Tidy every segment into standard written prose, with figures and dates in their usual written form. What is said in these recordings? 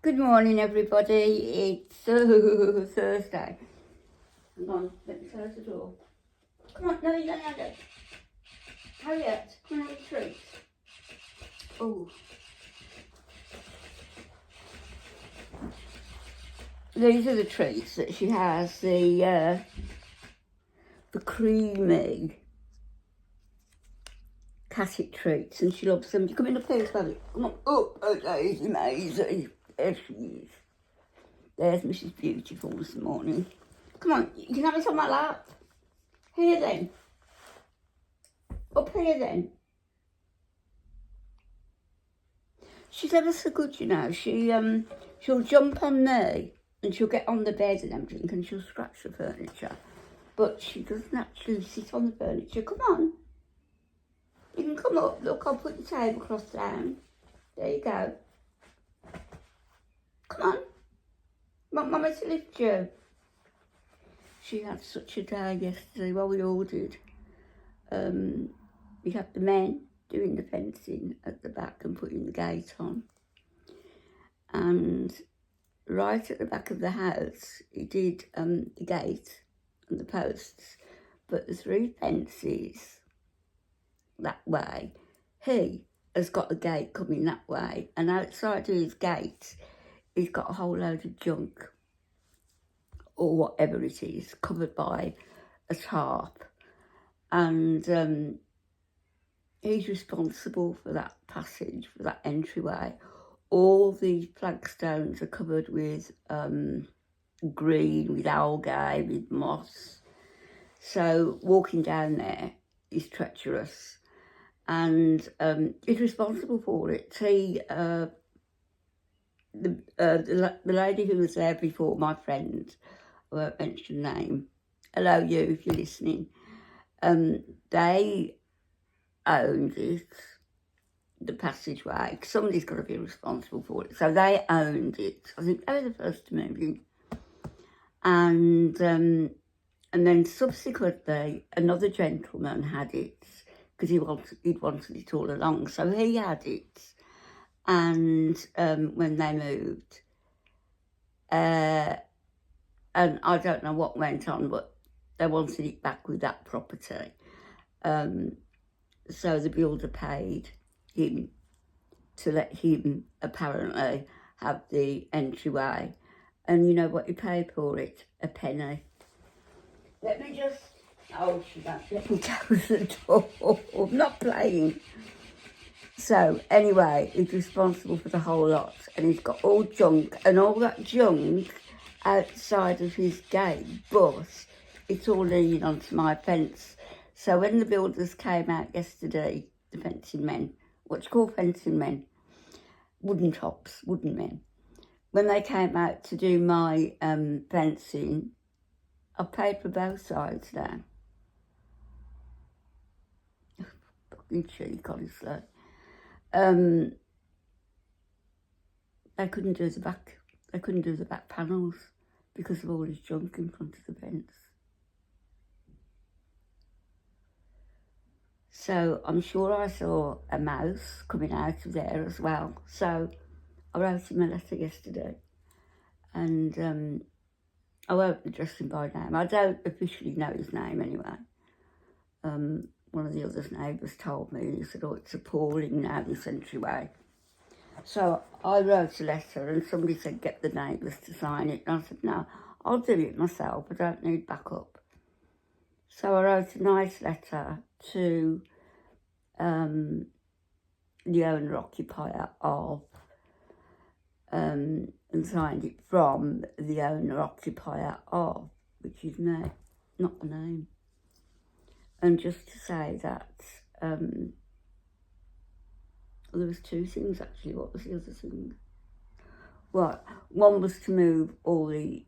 Good morning, everybody. It's Thursday. Hang on, let me close the door. Come on, no, you don't have it. Harriet, come and have a treat. Oh. These are the treats that she has. The creamy casset treats, and she loves them. You come in the place, baby. Come on. Oh, Daisy Maisie. There she is. There's Mrs. Beautiful this morning. Come on, you can have it on my lap. Here then. Up here then. She's ever so good, you know. She'll jump on me and she'll get on the bed and everything and she'll scratch the furniture. But she doesn't actually sit on the furniture. Come on. You can come up. Look, I'll put the tablecloth down. There you go. Come on. Want Mama to lift you? She had such a day yesterday. Well, we all did. We had the men doing the fencing at the back and putting the gate on. And right at the back of the house, he did the gate and the posts. But the three fences that way, he has got a gate coming that way. And outside of his gate, he's got a whole load of junk or whatever it is, covered by a tarp. And he's responsible for that passage, for that entryway. All these flagstones are covered with green, with algae, with moss. So walking down there is treacherous. And he's responsible for it. The lady who was there before, my friend, I won't mention her name, hello you if you're listening, they owned it, the passageway. Somebody's got to be responsible for it. So they owned it. I think they were the first to move in. And then subsequently, another gentleman had it because he'd wanted it all along. So he had it. And when they moved, and I don't know what went on, but they wanted it back with that property. So the builder paid him to let him apparently have the entryway. And you know what he paid for it? A penny. Let me just... Oh, she won't let me close the door. I'm not playing. So, anyway, he's responsible for the whole lot. And he's got all junk. And all that junk outside of his gate. But it's all leaning onto my fence. So when the builders came out yesterday, the fencing men, what do you call fencing men? Wooden men. When they came out to do my fencing, I paid for both sides now. Fucking cheek, honestly. They couldn't do the back. They couldn't do the back panels because of all his junk in front of the fence. So I'm sure I saw a mouse coming out of there as well. So I wrote him a letter yesterday, and I won't address him by name. I don't officially know his name anyway. One of the other neighbours told me, he said, oh, it's appalling now, this entryway. So I wrote a letter and somebody said, get the neighbours to sign it. And I said, no, I'll do it myself. I don't need backup. So I wrote a nice letter to the owner-occupier of, and signed it from the owner-occupier of, which is me, not the name. And just to say that there was two things actually. What was the other thing? Well, one was to move all the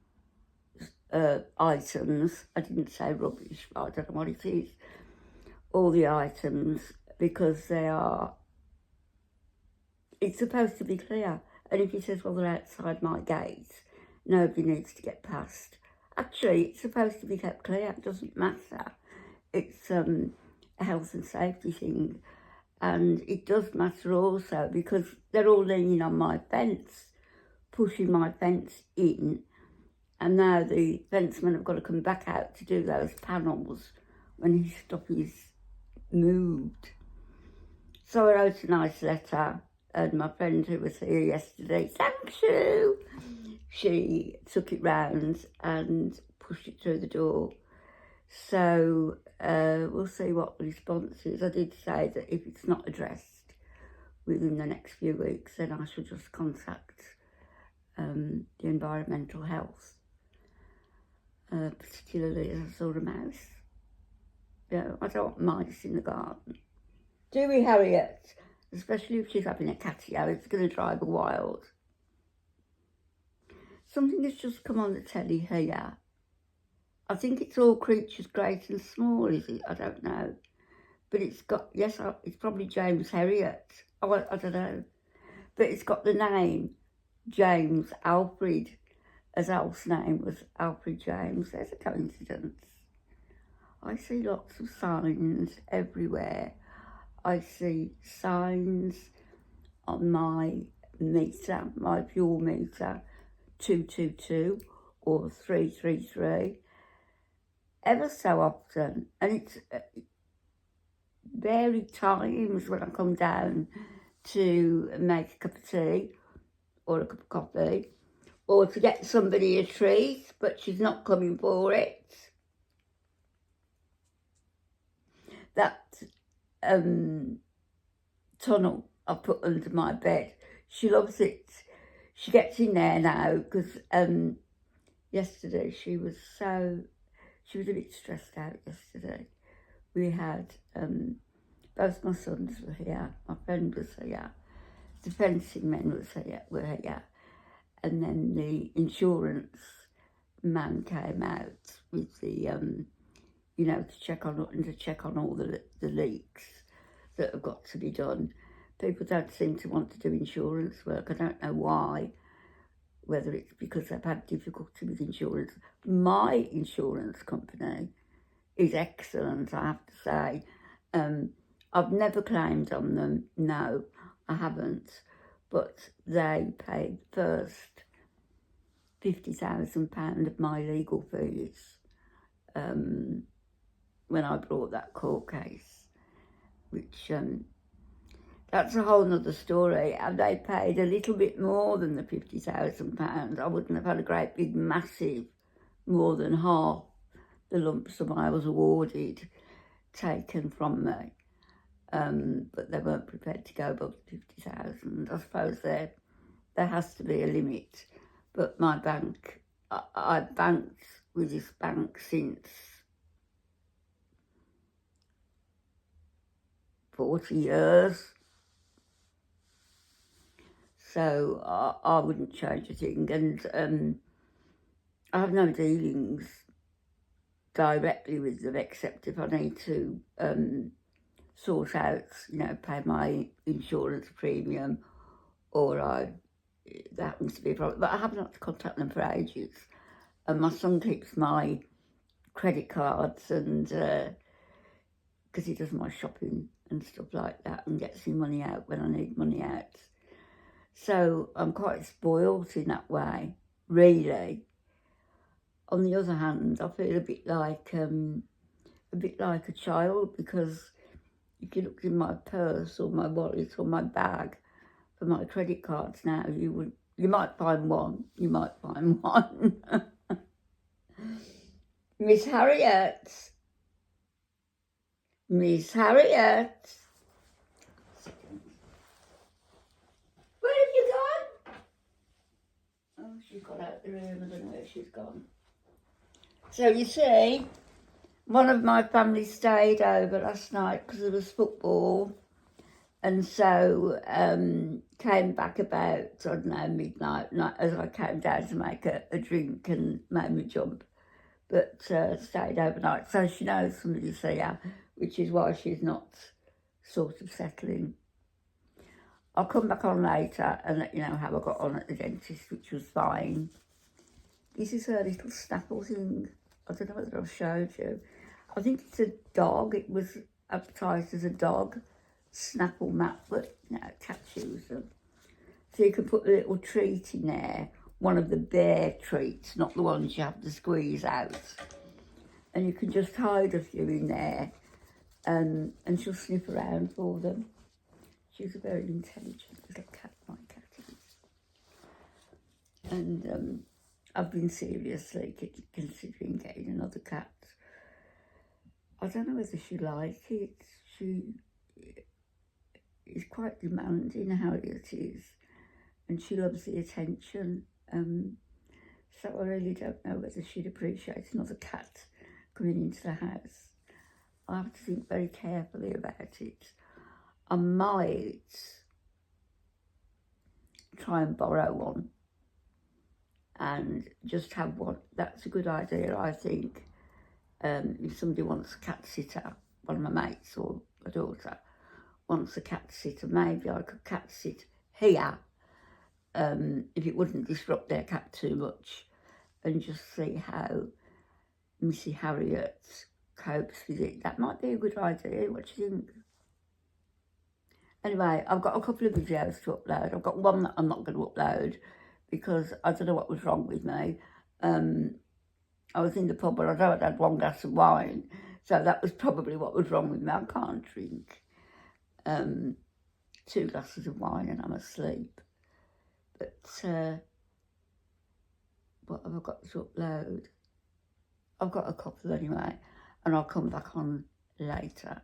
items. I didn't say rubbish, but I don't know what it is. All the items, because it's supposed to be clear. And if he says, well, they're outside my gate, nobody needs to get past. Actually, it's supposed to be kept clear. It doesn't matter. It's a health and safety thing. And it does matter also because they're all leaning on my fence, pushing my fence in, and now the fencemen have got to come back out to do those panels when his stuff is moved. So I wrote a nice letter, and my friend who was here yesterday, thank you, she took it round and pushed it through the door. So we'll see what the response is. I did say that if it's not addressed within the next few weeks, then I should just contact the environmental health, particularly as I saw a mouse. You know, I don't want mice in the garden. Do we, Harriet? Especially if she's having a catio, it's going to drive her wild. Something has just come on the telly here. I think it's All Creatures Great and Small, is it? I don't know. But it's got, yes, it's probably James Harriet. Oh, I don't know. But it's got the name James Alfred, as Alf's name was Alfred James. There's a coincidence. I see lots of signs everywhere. I see signs on my meter, my fuel meter, 222 or 333, ever so often. And it's varied times when I come down to make a cup of tea or a cup of coffee, or to get somebody a treat, but she's not coming for it. That tunnel I put under my bed, she loves it. She gets in there now because yesterday she was a bit stressed out yesterday. We had, both my sons were here, my friend was here, the fencing men were here, and then the insurance man came out with the, to check on all the leaks that have got to be done. People don't seem to want to do insurance work. I don't know why, whether it's because they've had difficulty with insurance. My insurance company is excellent, I have to say. I've never claimed on them, no, I haven't. But they paid first £50,000 of my legal fees when I brought that court case, which that's a whole nother story. And they paid a little bit more than the £50,000. I wouldn't have had a great big massive, more than half the lump sum I was awarded taken from me. But they weren't prepared to go above 50,000. I suppose there has to be a limit. But my bank, I've banked with this bank since 40 years. So I wouldn't change a thing. And I have no dealings directly with them, except if I need to sort out, pay my insurance premium, or there happens to be a problem. But I haven't had to contact them for ages. And my son keeps my credit cards, and because he does my shopping and stuff like that, and gets me money out when I need money out. So I'm quite spoilt in that way, really. On the other hand, I feel a bit like a child, because if you looked in my purse or my wallet or my bag for my credit cards now, you might find one. You might find one. Miss Harriet. Miss Harriet. Where have you gone? Oh, she's got out the room. I don't know where she's gone. So you see, one of my family stayed over last night because there was football, and so came back about, I don't know, midnight as I came down to make a drink and made me jump, but stayed overnight. So she knows somebody's here, which is why she's not sort of settling. I'll come back on later and let you know how I got on at the dentist, which was fine. This is her little Snapple thing. I don't know whether I've showed you. I think it's a dog. It was advertised as a dog Snapple mat, but cats use them. So you can put a little treat in there, one of the bare treats, not the ones you have to squeeze out. And you can just hide a few in there, and she'll sniff around for them. She's a very intelligent little cat, my cat is. And I've been seriously considering getting another cat. I don't know whether she likes it. She is quite demanding, Harriet is, and she loves the attention. So I really don't know whether she'd appreciate another cat coming into the house. I have to think very carefully about it. I might try and borrow one and just have one. That's a good idea, I think. If somebody wants a cat sitter, one of my mates or a daughter wants a cat sitter, maybe I could cat sit here, if it wouldn't disrupt their cat too much, and just see how Missy Harriet copes with it. That might be a good idea. What do you think? Anyway, I've got a couple of videos to upload. I've got one that I'm not going to upload because I don't know what was wrong with me. I was in the pub, but I know I'd had one glass of wine, so that was probably what was wrong with me. I can't drink 2 glasses of wine and I'm asleep. But what have I got to upload? I've got a couple anyway, and I'll come back on later.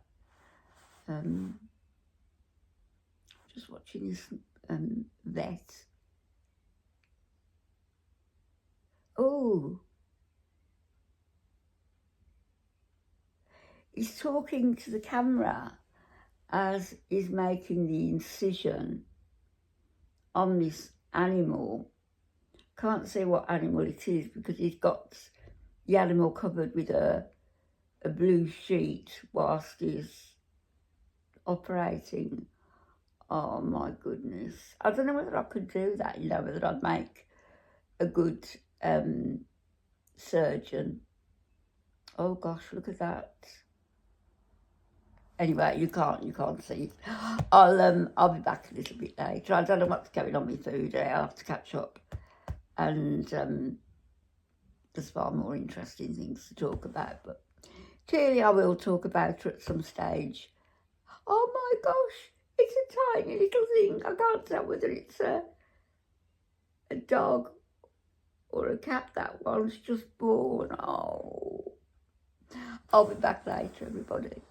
Just watching this vet. Oh, he's talking to the camera as he's making the incision on this animal. Can't say what animal it is because he's got the animal covered with a blue sheet whilst he's operating. Oh my goodness. I don't know whether I could do that, you know, whether I'd make a good surgeon. Oh gosh, look at that. Anyway, you can't see. I'll be back a little bit later. I don't know what's going on with food. I'll have to catch up. And there's far more interesting things to talk about, but clearly I will talk about her at some stage. Oh my gosh, it's a tiny little thing. I can't tell whether it's a dog or a cat. That one's just born. Oh, I'll be back later, everybody.